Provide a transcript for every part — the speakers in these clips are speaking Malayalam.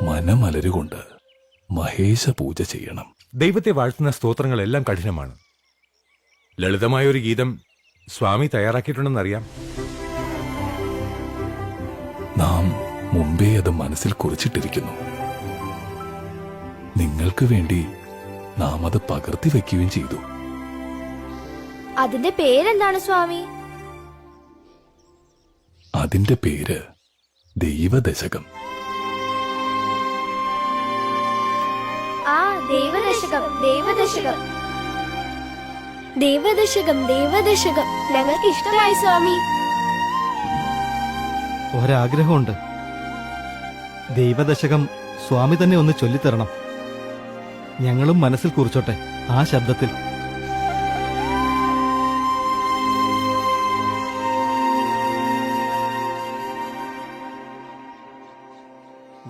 മനമലരുകൊണ്ട് മഹേശ പൂജ ചെയ്യണം. ദൈവത്തെ വാഴ്ത്തുന്ന സ്തോത്രങ്ങളെല്ലാം കഠിനമാണ്. ലളിതമായൊരു ഗീതം സ്വാമി തയ്യാറാക്കിയിട്ടുണ്ടെന്നറിയാം. നാം മുമ്പേ അത് മനസ്സിൽ കുറിച്ചിട്ടിരിക്കുന്നു. നിങ്ങൾക്ക് വേണ്ടി നാം അത് പകർത്തി വയ്ക്കുകയും ചെയ്തു. അതിന്റെ പേരെന്താണ് സ്വാമി? അതിന്റെ പേര് ദൈവദശകം. ആ, ദൈവദശകം, ദൈവദശകം, ദൈവദശകം, ദൈവദശകം. ഞങ്ങൾക്ക് ഇഷ്ടമായി സ്വാമി. ഒരാഗ്രഹമുണ്ട്. ദൈവദശകം സ്വാമി തന്നെ ഒന്ന് ചൊല്ലിത്തരണം. ഞങ്ങളും മനസ്സിൽ കുറിച്ചോട്ടെ ആ ശബ്ദത്തിൽ.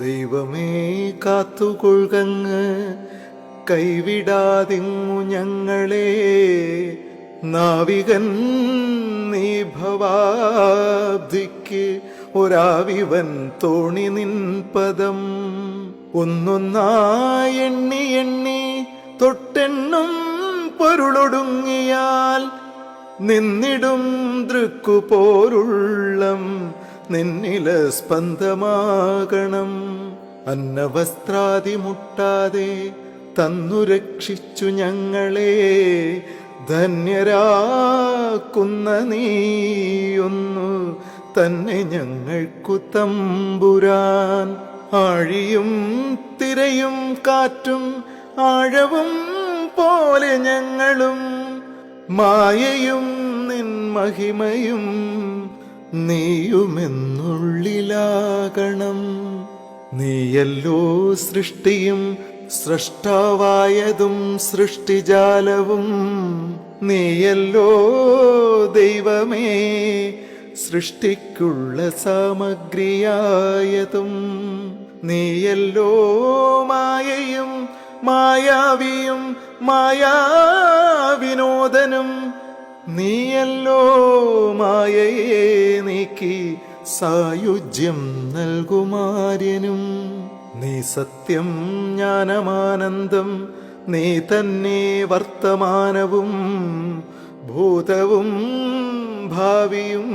ദൈവമേ കാത്തുകൊള്ളുകങ്ങ്, കൈവിടാതിങ്ങു ഞങ്ങളെ. നാവികൻ നീ ഭവാബ്ദിക്ക് ഒരാവിവൻ തോണി നിൻ പദം. ഒന്നൊന്നായി എണ്ണി എണ്ണി തൊട്ടെണ്ണും പൊരുളൊടുങ്ങിയാൽ നിന്നിടും ദൃക്കുപോരുള്ളം നിന്നില സ്പന്ദമാകണം. അന്നവസ്ത്രാദി മുട്ടാതെ തന്നു രക്ഷിച്ചു ഞങ്ങളെ. ധന്യരാക്കുന്ന നീയൊന്നു തന്നെ ഞങ്ങൾക്കു തമ്പുരാൻ. ആഴിയും തിരയും കാറ്റും ആഴവും പോലെ ഞങ്ങളും മായയും നിൻ മഹിമയും നീയുമെന്നുള്ളിലാകണം. നീയല്ലോ സൃഷ്ടിയും സ്രഷ്ടാവായതും സൃഷ്ടിജാലവും. നീയല്ലോ ദൈവമേ സൃഷ്ടിക്കുള്ള സാമഗ്രിയായതും. നീയല്ലോ മായയും മായാവിയും മായാവിനോദനും. നീയല്ലോ മായയെ നീക്കി സായുജ്യം നൽകുമാര്യനും. നീ സത്യം ജ്ഞാനമാനന്ദം, നീ തന്നെ വർത്തമാനവും ഭൂതവും ഭാവിയും.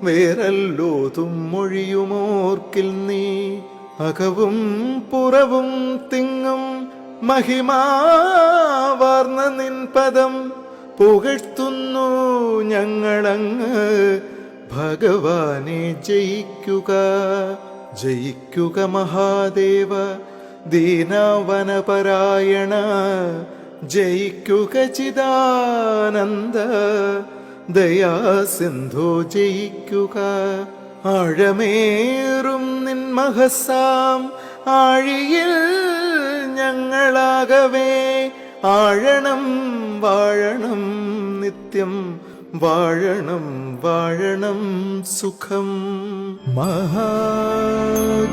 വേറല്ലോതും മൊഴിയുമോർക്കിൽ നീ. അകവും പുറവും തിങ്ങും മഹിമാവാർന്ന നിൻ പദം പുകഴ്ത്തുന്നു ഞങ്ങളങ്ങ്. ഭഗവാനെ ജയിക്കുക ജയിക്കുക മഹാദേവ. ദീനാവനപരായണ ജയിക്കുക ചിദാനന്ദ. ദയാസിന്ധോ ജയിക്കുക. ആഴമേറും നിൻ മഹസാം ആഴിയിൽ ഞങ്ങളാകവേ ആഴണം വാഴണം നിത്യം. വാഴണം വാഴണം സുഖം. മഹാഗണപതയേ